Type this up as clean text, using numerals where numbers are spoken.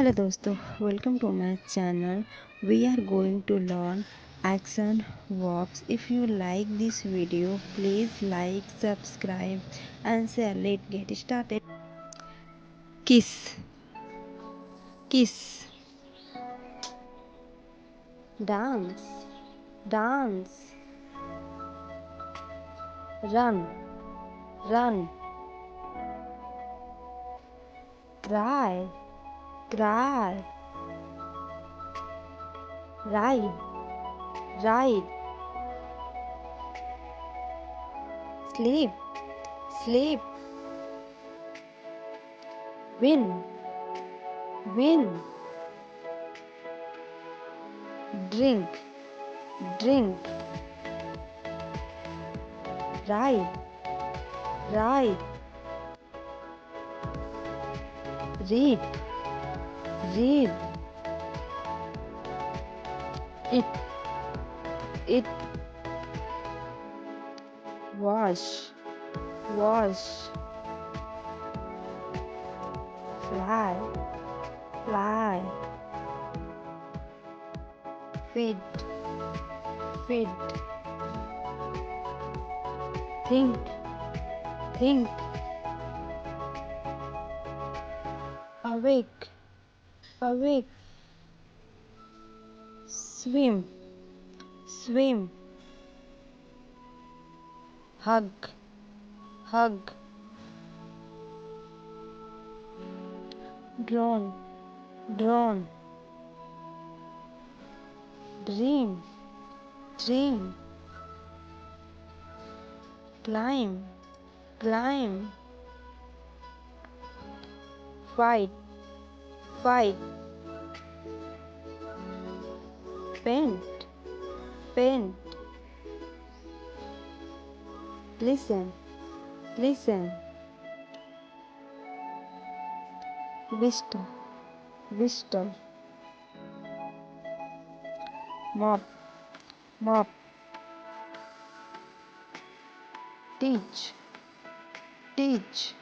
Hello दोस्तों, welcome to my channel. We are going to learn action verbs. If you like this video, please like, subscribe and share. Let's get started. Kiss, kiss. Dance, dance. Run, run. Cry, cry. Ride, ride. Sleep, sleep. Win, win. Drink, drink. Ride, ride. Read, read. Eat, eat. Wash, wash. Fly, fly. Feed, feed. Think, think. Awake, awake. Swim, swim. Hug, hug. Drone, drone. Dream, dream. Climb, climb. Fight, fight. Paint, paint. Listen, listen. Whistle, whistle. Mop, mop. Teach, teach.